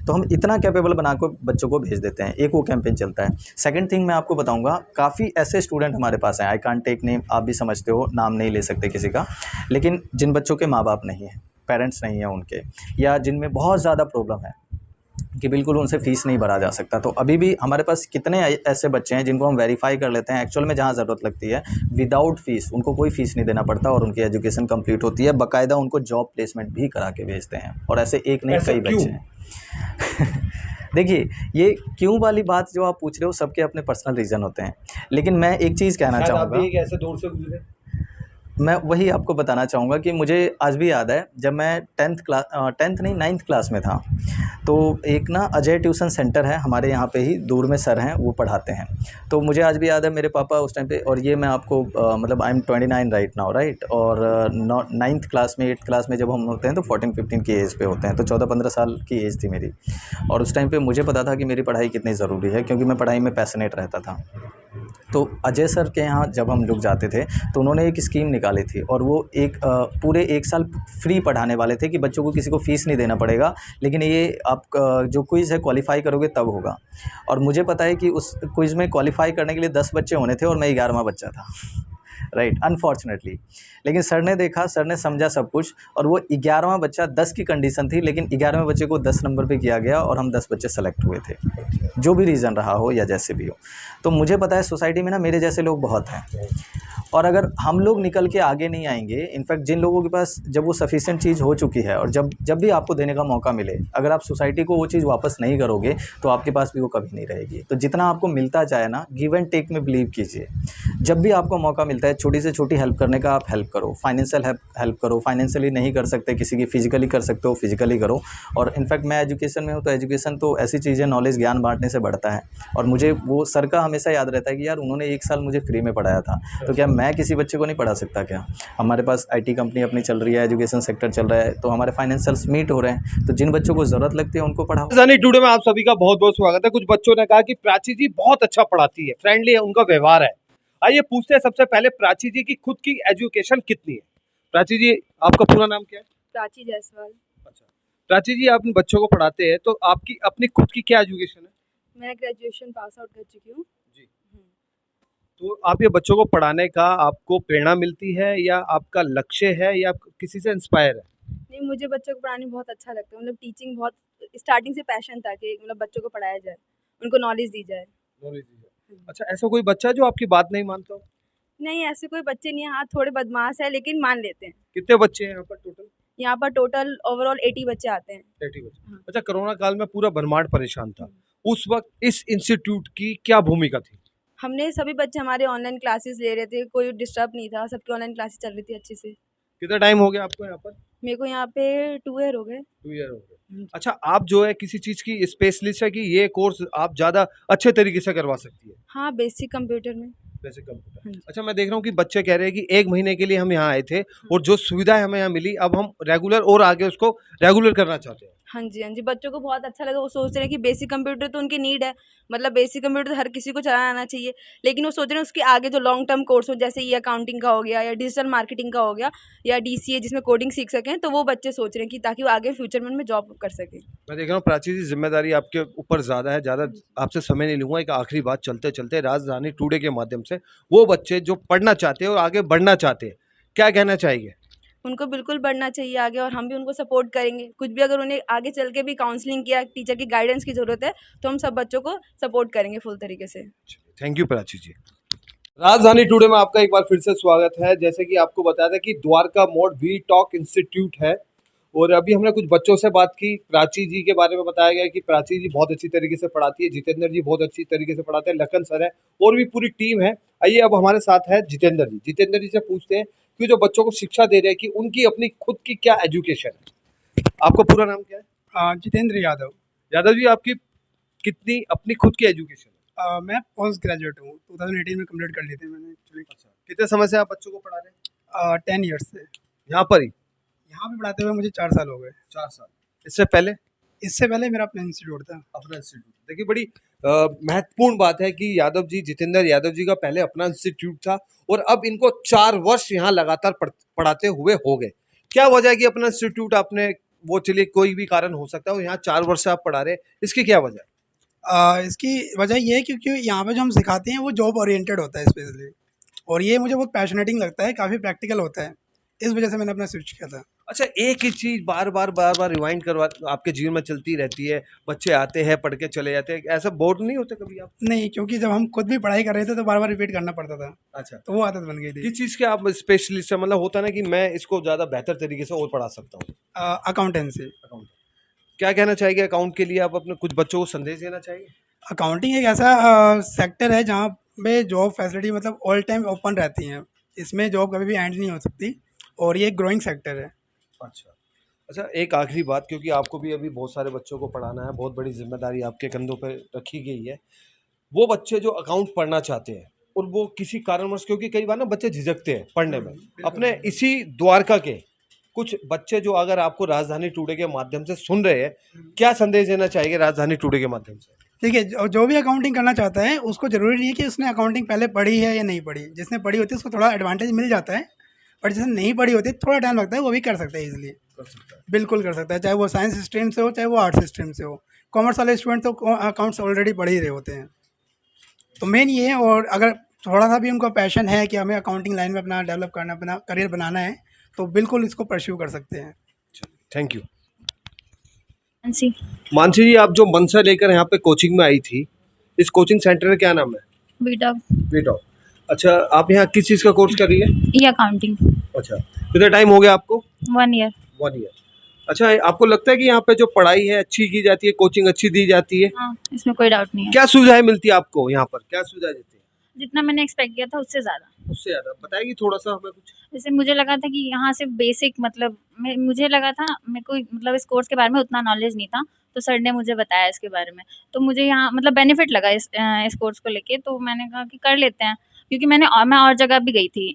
तो हम इतना कैपेबल बनाकर बच्चों को भेज देते हैं। एक वो कैंपेन चलता है। सेकंड थिंग मैं आपको बताऊंगा, काफ़ी ऐसे स्टूडेंट हमारे पास हैं, आई कांट टेक नेम, आप भी समझते हो, नाम नहीं ले सकते किसी का, लेकिन जिन बच्चों के माँ बाप नहीं है, पेरेंट्स नहीं है उनके, या जिनमें बहुत ज़्यादा प्रॉब्लम है कि बिल्कुल उनसे फ़ीस नहीं भरा जा सकता, तो अभी भी हमारे पास कितने ऐसे बच्चे हैं जिनको हम वेरीफाई कर लेते हैं एक्चुअल में जहाँ ज़रूरत लगती है, विदाउट फ़ीस, उनको कोई फ़ीस नहीं देना पड़ता और उनकी एजुकेशन कंप्लीट होती है। बाकायदा उनको जॉब प्लेसमेंट भी करा के भेजते हैं, और ऐसे एक नहीं कई बच्चे हैं। देखिए, ये क्यों वाली बात जो आप पूछ रहे हो, सबके अपने पर्सनल रीज़न होते हैं, लेकिन मैं एक चीज़ कहना चाहूँगा, ऐसे दौर से गुजरे, मैं वही आपको बताना चाहूँगा कि मुझे आज भी याद है जब मैं 10th नहीं 9th क्लास में था, तो एक ना अजय ट्यूशन सेंटर है हमारे यहाँ पे ही, दूर में सर हैं वो पढ़ाते हैं। तो मुझे आज भी याद है मेरे पापा उस टाइम पे, और ये मैं आपको मतलब I am 29 right now, right, और 9th क्लास में 8th क्लास में जब हम होते हैं तो 14-15 की एज पे होते हैं, तो 14-15 साल की एज थी मेरी। और उस टाइम पर मुझे पता था कि मेरी पढ़ाई कितनी ज़रूरी है, क्योंकि मैं पढ़ाई में पैशनेट रहता था। तो अजय सर के यहाँ जब हम लोग जाते थे तो उन्होंने एक स्कीम निकाली थी, और वो एक पूरे 1 साल फ्री पढ़ाने वाले थे कि बच्चों को किसी को फ़ीस नहीं देना पड़ेगा, लेकिन ये आप जो क्विज़ है क्वालिफ़ाई करोगे तब होगा। और मुझे पता है कि उस क्विज़ में क्वालिफ़ाई करने के लिए 10 बच्चे होने थे और मैं 11वां बच्चा था, राइट, अनफॉर्चुनेटली। लेकिन सर ने देखा, सर ने समझा सब कुछ, और वो 11वां बच्चा, 10 की कंडीशन थी, लेकिन 11वें बच्चे को 10 नंबर पे किया गया और हम 10 बच्चे सेलेक्ट हुए थे, जो भी रीज़न रहा हो या जैसे भी हो। तो मुझे पता है सोसाइटी में ना मेरे जैसे लोग बहुत हैं, और अगर हम लोग निकल के आगे नहीं आएंगे, इनफैक्ट जिन लोगों के पास जब वो सफिशिएंट चीज़ हो चुकी है, और जब भी आपको देने का मौका मिले, अगर आप सोसाइटी को वो चीज़ वापस नहीं करोगे तो आपके पास भी वो कभी नहीं रहेगी। तो जितना आपको मिलता जाए ना, गिव एंड टेक में बिलीव कीजिए। जब भी आपको मौका मिलता है छोटी से छोटी हेल्प करने का, आप हेल्प करो, फाइनेंशियल हेल्प करो, फाइनेंशियली नहीं कर सकते किसी की, फिजिकली कर सकते हो फिजिकली करो। और इनफैक्ट मैं एजुकेशन में हूँ, तो एजुकेशन तो ऐसी चीज़ है, नॉलेज ज्ञान बांटने से बढ़ता है। और मुझे वो सर का हमेशा याद रहता है कि यार उन्होंने 1 साल मुझे फ्री में पढ़ाया था, तो क्या मैं किसी बच्चे को नहीं पढ़ा सकता क्या? हमारे पास IT कंपनी अपनी चल रही है, एजुकेशन सेक्टर चल रहा है, तो हमारे फाइनेंशियल्स मीट हो रहे हैं, तो जिन बच्चों को ज़रूरत लगती है उनको पढ़ाओ। राजधानी टुडे में आप सभी का बहुत बहुत स्वागत है। कुछ बच्चों ने कहा कि प्राची जी बहुत अच्छा पढ़ाती है, फ्रेंडली है, उनका व्यवहार है। आइए पूछते हैं सबसे पहले प्राची जी की खुद की एजुकेशन कितनी है। प्राची जी, आपका पूरा नाम क्या है? प्राची जायसवाल। अच्छा, प्राची जी, आप बच्चों को पढ़ाते हैं, तो आपकी अपनी खुद की क्या एजुकेशन है? मैं ग्रेजुएशन पास आउट कर चुकी हूँ। जी। तो आप ये बच्चों को पढ़ाने का आपको प्रेरणा मिलती है या आपका लक्ष्य है या आप किसी से इंस्पायर है? नहीं, मुझे बच्चों को पढ़ाने में बहुत अच्छा लगता है, मतलब टीचिंग बहुत स्टार्टिंग से पैशन था कि मतलब बच्चों को पढ़ाया जाए, उनको नॉलेज दी जाए। अच्छा, ऐसा कोई बच्चा है जो आपकी बात नहीं मानता हो? नहीं, ऐसे कोई बच्चे नहीं हैं, हाँ थोड़े बदमाश है लेकिन मान लेते हैं। कितने बच्चे हैं यहाँ पर टोटल? यहाँ पर टोटल ओवरऑल 80 बच्चे आते हैं। 30 बच्चे। हाँ। अच्छा, कोरोना काल में पूरा ब्रह्मांड परेशान था। उस वक्त इस इंस्टीट्यूट की क्या भूमिका थी? हमने सभी बच्चे हमारे ऑनलाइन क्लासेस ले रहे थे, कोई डिस्टर्ब नहीं था, सबकी ऑनलाइन क्लासेस चल रही थी अच्छे से। कितना टाइम हो गया आपको यहाँ पर? मेरे को यहाँ पे 2 ईयर हो गए। 2 ईयर हो गए। अच्छा, आप जो है किसी चीज़ की स्पेशलिस्ट है कि ये कोर्स आप ज़्यादा अच्छे तरीके से करवा सकती है? हाँ, बेसिक कंप्यूटर में। वैसे कंप्यूटर। हाँ जी। अच्छा, मैं देख रहा हूँ कि बच्चे कह रहे हैं कि 1 महीने के लिए हम यहाँ आए थे और जो सुविधाएँ हमें यहाँ मिली, अब हम रेगुलर और आगे उसको रेगुलर करना चाहते हैं। हाँ जी, हाँ जी, बच्चों को बहुत अच्छा लगा, वो सोच रहे हैं कि बेसिक कंप्यूटर तो उनकी नीड है, मतलब बेसिक कंप्यूटर तो हर किसी को चलाना आना चाहिए, लेकिन वो सोच रहे हैं उसके आगे जो लॉन्ग टर्म कोर्स हो, जैसे ये अकाउंटिंग का हो गया या डिजिटल मार्केटिंग का हो गया या DCA जिसमें कोडिंग सीख सकें, तो वो बच्चे सोच रहे हैं कि ताकि वो आगे फ्यूचर में उनमें जॉब कर सकें। मैं देख रहा हूँ प्राची जी, ज़िम्मेदारी आपके ऊपर ज़्यादा है, ज़्यादा आपसे समय नहीं लूँगा। एक आखिरी बात चलते-चलते राजधानी टुडे के माध्यम से वो बच्चे जो पढ़ना चाहते हैं और आगे बढ़ना चाहते हैं, क्या कहना चाहेंगे? उनको बिल्कुल बढ़ना चाहिए आगे और हम भी उनको सपोर्ट करेंगे। कुछ भी अगर उन्हें आगे चल के भी काउंसलिंग या टीचर की गाइडेंस की ज़रूरत है, तो हम सब बच्चों को सपोर्ट करेंगे फुल तरीके से। थैंक यू प्राची जी। राजधानी टुडे में आपका एक बार फिर से स्वागत है। जैसे कि आपको बताया था कि द्वारका मोड़ वी टॉक इंस्टीट्यूट है और अभी हमने कुछ बच्चों से बात की। प्राची जी के बारे में बताया गया कि प्राची जी बहुत अच्छी तरीके से पढ़ाती है, जितेंद्र जी बहुत अच्छी तरीके से पढ़ाते हैं, लखन सर है और भी पूरी टीम है। आइए अब हमारे साथ है जितेंद्र जी। जितेंद्र जी से पूछते हैं कि जो बच्चों को शिक्षा दे रहे हैं कि उनकी अपनी खुद की क्या एजुकेशन है। आपका पूरा नाम क्या है? जितेंद्र यादव। यादव जी, आपकी कितनी अपनी खुद की एजुकेशन है? मैं पोस्ट ग्रेजुएट हूँ, 2018 में कंप्लीट कर ली थी मैंने एक्चुअली। कितने समय से आप बच्चों को पढ़ा रहे हैं? 10 ईयर्स से यहाँ पर ही? यहाँ पे पढ़ाते हुए मुझे 4 साल हो गए। 4 साल। इससे पहले? इससे पहले मेरा अपना इंस्टीट्यूट था। अपना इंस्टीट्यूट। देखिए, बड़ी महत्वपूर्ण बात है कि यादव जी, जितेंद्र यादव जी का पहले अपना इंस्टीट्यूट था और अब इनको 4 वर्ष यहाँ लगातार पढ़ाते हुए हो गए। क्या वजह है कि अपना इंस्टीट्यूट आपने, वो चलिए कोई भी कारण हो सकता है, और यहाँ 4 वर्ष से आप पढ़ा रहे हैं, इसकी क्या वजह है? इसकी वजह ये है क्योंकि यहाँ पे जो हम सिखाते हैं वो जॉब ओरिएंटेड होता है स्पेशली, और ये मुझे बहुत पैशनेटिंग लगता है, काफ़ी प्रैक्टिकल होता है, इस वजह से मैंने अपना स्विच किया था। अच्छा, एक ही चीज़ बार-बार रिवाइंड करवा आपके जीवन में चलती रहती है, बच्चे आते हैं, पढ़ के चले जाते हैं, ऐसा बोर नहीं होते कभी आप? नहीं, क्योंकि जब हम खुद भी पढ़ाई कर रहे थे तो बार-बार रिपीट करना पड़ता था, अच्छा। तो वो आदत बन गई थी। किस चीज़ के आप स्पेशलिस्ट हैं? मतलब होता है ना कि मैं इसको ज़्यादा बेहतर तरीके से और पढ़ा सकता हूँ। अकाउंटेंसी। क्या कहना चाहेंगे अकाउंट के लिए? आप अपने कुछ बच्चों को संदेश देना चाहेंगे? अकाउंटिंग एक ऐसा सेक्टर है जहाँ पे जॉब फैसिलिटी मतलब ऑल टाइम ओपन रहती हैं, इसमें जॉब कभी भी एंड नहीं हो सकती और ये एक ग्रोइंग सेक्टर है। अच्छा, एक आखिरी बात, क्योंकि आपको भी अभी बहुत सारे बच्चों को पढ़ाना है, बहुत बड़ी ज़िम्मेदारी आपके कंधों पे रखी गई है। वो बच्चे जो अकाउंट पढ़ना चाहते हैं और वो किसी कारणवश, क्योंकि कई बार ना बच्चे झिझकते हैं पढ़ने में, अपने इसी द्वारका के कुछ बच्चे जो अगर आपको राजधानी टुडे के माध्यम से सुन रहे हैं, क्या संदेश देना चाहेंगे राजधानी टुडे के माध्यम से? ठीक है, जो भी अकाउंटिंग करना चाहता है उसको ज़रूरी नहीं है कि उसने अकाउंटिंग पहले पढ़ी है या नहीं पढ़ी। जिसने पढ़ी होती है उसको थोड़ा एडवांटेज मिल जाता है, और जिसने नहीं पढ़ी होती थोड़ा टाइम लगता है, वो भी कर सकता है ईजिली। बिल्कुल कर सकता है, चाहे वो साइंस स्ट्रीम से हो चाहे वो आर्ट्स स्ट्रीम से हो। कॉमर्स वाले स्टूडेंट तो अकाउंट्स ऑलरेडी पढ़ ही रहे होते हैं, तो मेन ये है। और अगर थोड़ा सा भी उनको पैशन है कि हमें अकाउंटिंग लाइन में अपना डेवलप करना, अपना करियर बनाना है, तो बिल्कुल इसको परस्यू कर सकते हैं। Thank you. मानसी जी, आप जो मनसा लेकर यहाँ पे कोचिंग में आई थी, इस कोचिंग सेंटर का क्या नाम है? वीटॉक। अच्छा, आप यहाँ किस चीज़ का कोर्स कर रही है? ये अकाउंटिंग। अच्छा, कितना टाइम हो गया आपको? 1 ईयर। 1 ईयर। अच्छा, आपको लगता है कि यहाँ पे जो पढ़ाई है अच्छी की जाती है, कोचिंग अच्छी दी जाती है? हाँ, इसमें कोई डाउट नहीं है। क्या सुविधाएं मिलती है आपको यहाँ पर? क्या सुविधाएं देते हैं? जितना मैंने एक्सपेक्ट किया था उससे ज़्यादा। उससे ज़्यादा बताएगी थोड़ा सा हमें कुछ? जैसे मुझे लगा था कि यहाँ सिर्फ बेसिक मतलब मुझे लगा था, मेरे को मतलब इस कोर्स के बारे में उतना नॉलेज नहीं था, तो सर ने मुझे बताया इसके बारे में, तो मुझे यहाँ मतलब बेनिफिट लगा इस कोर्स को लेके, तो मैंने कहा कि कर लेते हैं। क्योंकि मैं और जगह भी गई थी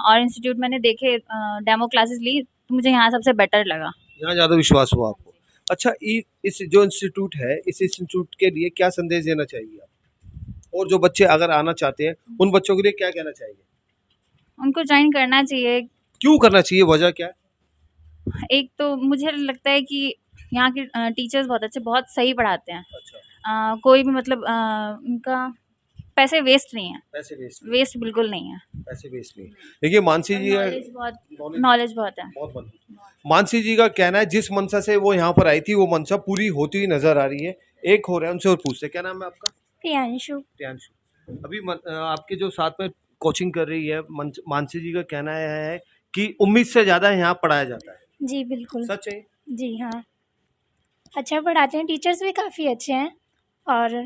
और इंस्टीट्यूट मैंने देखे, डेमो क्लासेस ली, तो मुझे यहाँ सबसे बेटर लगा। यहाँ ज़्यादा विश्वास हुआ आपको? अच्छा, इस जो इंस्टीट्यूट है, इस इंस्टीट्यूट के लिए क्या संदेश देना चाहिए आप? और जो बच्चे अगर आना चाहते हैं उन बच्चों के लिए क्या कहना चाहिए? उनको ज्वाइन करना चाहिए। क्यों करना चाहिए, वजह क्या है? एक तो मुझे लगता है कि यहाँ के टीचर्स बहुत अच्छे, बहुत सही पढ़ाते हैं। अच्छा। कोई भी मतलब उनका पैसे वेस्ट नहीं है, पैसे वेस्ट वेस्ट बिल्कुल नहीं है। पैसे वेस्ट नहीं। देखिए मानसी जी नॉलेज बहुत है। बहुत मानसी जी का कहना है जिस मंशा से वो यहाँ पर आई थी वो मंशा पूरी होती हुई नजर आ रही है। एक हो रहा है उनसे और पूछते हैं, क्या नाम है आपका? प्रियांशु। प्रियांशु। अभी आपके जो साथ में कोचिंग कर रही है मानसी जी का कहना है कि उम्मीद से ज्यादा यहाँ पढ़ाया जाता है। जी बिल्कुल। सच है? जी हाँ, अच्छा पढ़ाते हैं, टीचर्स भी काफ़ी अच्छे हैं और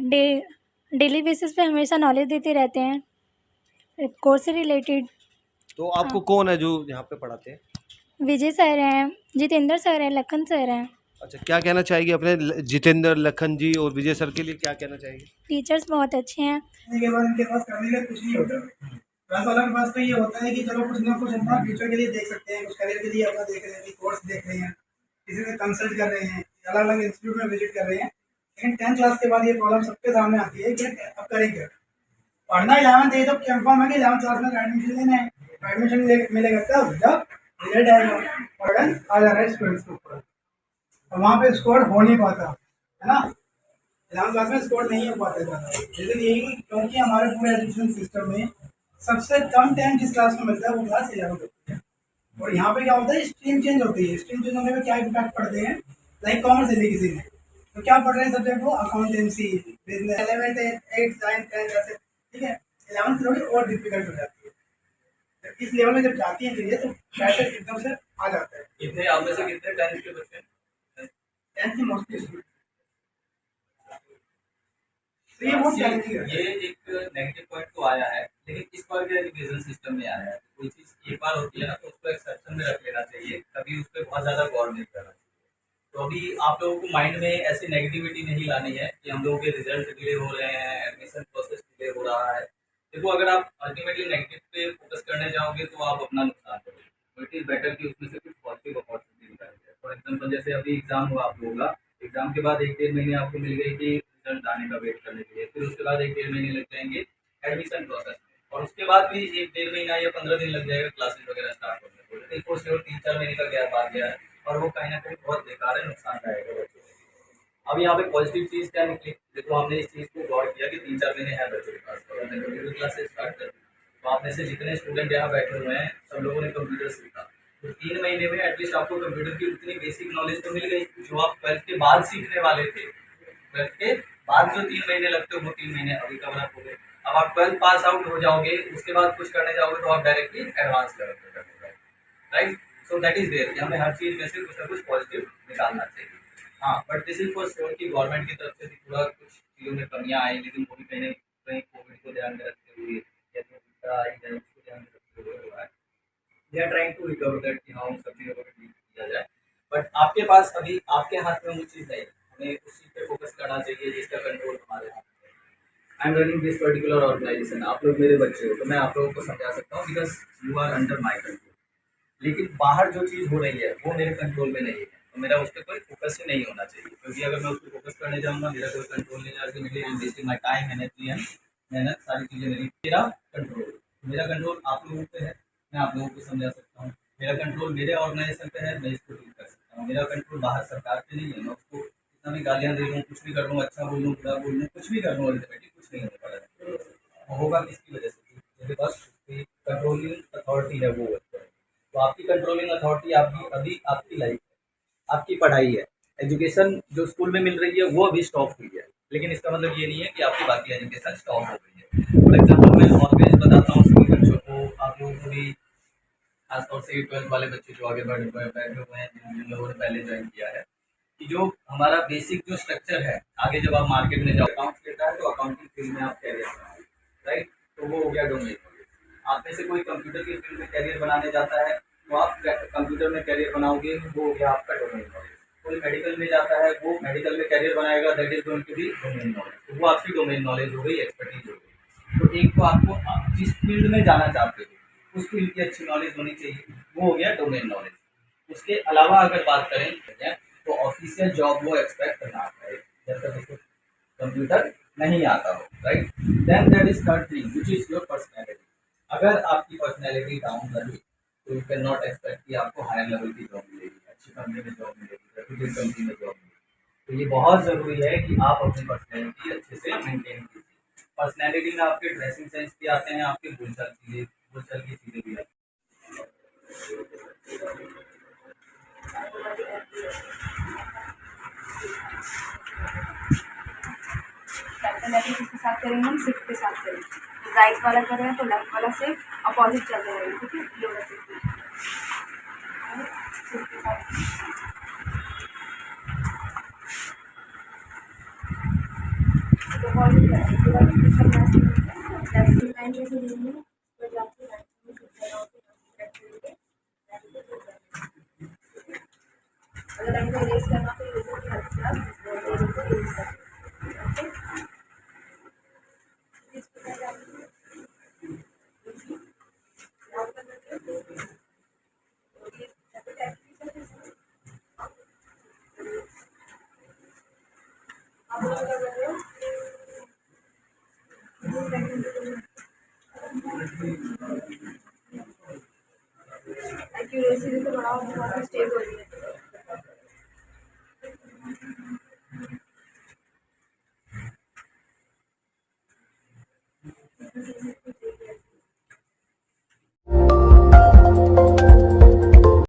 डेली बेसिस पे हमेशा नॉलेज देते रहते हैं कोर्स से रिलेटेड। तो आपको कौन है जो यहाँ पे पढ़ाते हैं? विजय सर हैं, जितेंद्र सर हैं, लखन सर हैं। अच्छा, क्या कहना चाहेगी अपने जितेंद्र, लखन जी और विजय सर के लिए क्या कहना चाहेगी? टीचर्स बहुत अच्छे हैं। के बाद इनके पास करने के लिए कुछ नहीं होता। वैसे वालों के पास तो ये होता है कि चलो कुछ ना कुछ अपना फ्यूचर के लिए देख सकते हैं, कुछ करियर के लिए अपना देख रहे हैं, कोर्स देख रहे हैं, किसी से कंसल्ट कर रहे हैं, अलग अलग इंस्टीट्यूट में विजिट कर रहे हैं। लेकिन 10th क्लास के बाद ये प्रॉब्लम सबके सामने आती है कि अब करें क्या। पढ़ना 11th ये तो कंफर्म है कि 11th क्लास में एडमिशन लेना है, एडमिशन मिलेगा तब जब रिजल्ट आएगा, बर्डन आ जा रहा है स्टूडेंट्स के ऊपर और वहाँ पे स्कोर हो नहीं पाता है ना। 11th क्लास में स्कोर नहीं हो पाता ज़्यादा, रीज़न यही क्योंकि हमारे पूरे एजुकेशन सिस्टम में सबसे कम टाइम जिस क्लास में मिलता है वो क्लास 11th होती है। और यहाँ पे क्या होता है, स्ट्रीम चेंज होती है, स्ट्रीम चेंज होने में क्या इम्पैक्ट पड़ते हैं। लाइक कॉमर्स ले ली किसी ने तो क्या पढ़ रहे हैं सब्जेक्ट, वो accountancy, business, 11th 8th 9th 10th ऐसे, ठीक है। 11th थोड़ी और डिफिकल्ट हो जाती है, इस लेवल में जब जाती है चीज़ें तो प्रेशर एकदम से आ जाता है। कितने आप में से कितने 10th के बच्चे? 10th की मोस्टली स्टूडेंट, तो ये बहुत चैलेंजिंग है। ये एक नेगेटिव पॉइंट तो आया है, लेकिन इस बार के एजुकेशन सिस्टम में आया है कोई चीज़ एक बार होती है ना तो उसको एक्सेप्शन में रख लेना चाहिए, कभी उस पर बहुत ज़्यादा गौर नहीं करना चाहिए। तो अभी आप लोगों को माइंड में ऐसी नेगेटिविटी नहीं लानी है कि हम लोगों के रिजल्ट डिले हो रहे हैं, एडमिशन प्रोसेस डिले हो रहा है। देखो अगर आप अल्टीमेटली नेगेटिव पे फोकस करने जाओगे तो आप अपना नुकसान करोगे। इट इज़ बेटर कि उसमें से कुछ पॉजिटिव अपॉर्चुनिटी निकाल जाए। फॉर एग्जाम्पल जैसे अभी एग्जाम हुआ आप लोगों का, एग्जाम के बाद 1-1.5 महीने आपको मिल गई कि रिजल्ट आने का वेट करने के लिए, फिर उसके बाद 1-1.5 महीने लग जाएंगे एडमिशन प्रोसेस में, और उसके बाद भी 1-1.5 महीना या 15 दिन लग जाएगा क्लासेस वगैरह स्टार्ट होने को। लेकिन फोर्स 3-4 महीने का गैप आ गया है और वो कहीं ना कहीं बहुत बेकार है, नुकसानदायक है बच्चों के लिए। अब यहाँ पे पॉजिटिव चीज़ क्या निकली, देखो हमने इस चीज़ को गौर किया कि 3-4 महीने है बच्चों के पास, तो हमने कंप्यूटर क्लासेस स्टार्ट कर दी। तो आप में से जितने स्टूडेंट यहाँ बैठे हुए हैं सब लोगों ने कंप्यूटर सीखा, तो 3 महीने में एटलीस्ट आपको कंप्यूटर की उतनी बेसिक नॉलेज तो मिल गई जो आप 12th के बाद सीखने वाले थे। 12th के बाद जो 3 महीने लगते हो वो 3 महीने अभी कवर अप हो गए। अब आप 12th पास आउट हो जाओगे, उसके बाद कुछ करने जाओगे तो आप डायरेक्टली एडवांस लेवल पर करने जाओगे, right. So that is there कि हमें हर चीज़ में से कुछ ना कुछ पॉजिटिव निकालना चाहिए। हाँ, but this is for sure कि गवर्नमेंट की तरफ से भी थोड़ा कुछ चीज़ों में कमियाँ आई, लेकिन वो भी कहीं ना कहीं कोविड को ध्यान में रखते हुए या जो आई है उसको ध्यान में रखते हुए हो रहा है। They are trying to recover that कि हाँ उन सब चीज़ों को ठीक किया जाए। बट आपके पास अभी आपके हाथ में वो चीज़ नहीं, हमें उस चीज़ पे फोकस करना चाहिए जिसका कंट्रोल हमारे हाथ में है। I am running this particular organisation, आप लोग मेरे बच्चे हो तो मैं आप लोगों को समझा सकता हूँ because you are under my control. लेकिन बाहर जो चीज़ हो रही है वो मेरे कंट्रोल में नहीं है, तो मेरा उस पर कोई फोकस ही नहीं होना चाहिए, क्योंकि अगर मैं उस पर फोकस करने जाऊँगा मेरा कोई कंट्रोल नहीं आएगा, मेरे wasting my time, energy and मेहनत, सारी चीज़ें मेरा कंट्रोल आप लोगों पे है, मैं आप लोगों को समझा सकता हूँ। मेरा कंट्रोल मेरे ऑर्गेनाइजेशन पे है, मैं इसको डील कर सकता हूँ। मेरा कंट्रोल बाहर सरकार पे नहीं है, मैं उसको कितना भी गालियाँ दे लूँ, कुछ भी कर लूँ, अच्छा बोल लूँ, बुरा बोल लूँ, कुछ भी कर लूँ, अल्टीमेटली कुछ नहीं होने वाला। होगा किसकी वजह से? मेरे पास कंट्रोलिंग अथॉरिटी है, वो है। तो आपकी कंट्रोलिंग अथॉरिटी अभी आपकी लाइफ है, आपकी पढ़ाई है, एजुकेशन जो स्कूल में मिल रही है वो अभी स्टॉप हुई है, लेकिन इसका मतलब ये नहीं है कि आपकी बाकी एजुकेशन स्टॉप हो गई है। फॉर एग्जाम्पल मैं ऑलवेज बताता हूँ सभी बच्चों को, आप लोगों को भी खासतौर से 12th वाले बच्चे जो आगे बैठे हुए हैं, जिन लोगों ने पहले ज्वाइन किया है, कि जो हमारा बेसिक जो स्ट्रक्चर है, आगे जब आप मार्केट में जाओ अकाउंट्स लेता है तो अकाउंटिंग फील्ड में आप कैरियर बनाओ, राइट, तो वो हो गया डोमेन। आप में से कोई कंप्यूटर की फील्ड में कैरियर बनाने जाता है तो आप कंप्यूटर में कैरियर बनाओगे, वो हो गया आपका डोमेन नॉलेज। कोई मेडिकल में जाता है वो मेडिकल में कैरियर बनाएगा, that is going to be domain knowledge, तो वो आपकी डोमेन नॉलेज हो गई, एक्सपर्टीज हो गई। तो एक तो आपको आप जिस फील्ड में जाना चाहते हो उस फील्ड की अच्छी नॉलेज होनी चाहिए, वो हो गया डोमेन नॉलेज। उसके अलावा अगर बात करें तो ऑफिशियल जॉब वो एक्सपेक्ट करना आता है जब तक उसको कंप्यूटर नहीं आता हो, right. Then that is third thing which is your personality. अगर आपकी पर्सनैलिटी डाउन रही तो यू कैन नॉट एक्सपेक्ट कि आपको हायर लेवल की जॉब मिलेगी, अच्छी कंपनी में जॉब मिलेगी, रेप्यूटेड कंपनी में जॉब मिलेगी। तो ये बहुत ज़रूरी है कि आप अपनी पर्सनैलिटी अच्छे से मेंटेन कीजिए। पर्सनैलिटी में आपके ड्रेसिंग सेंस भी आते हैं, आपके बोलचाल की चीज़ें भी आती कैपिलरी किसके साथ करेंगे हम, सिर्फ के साथ करेंगे। राइट वाला कर रहे हैं तो लेफ्ट वाला से अपोजिट चल रहा है, ठीक है, ये वाला सिर्फ के साथ। अगर लाइन को इरेज करना तो इरेज करना,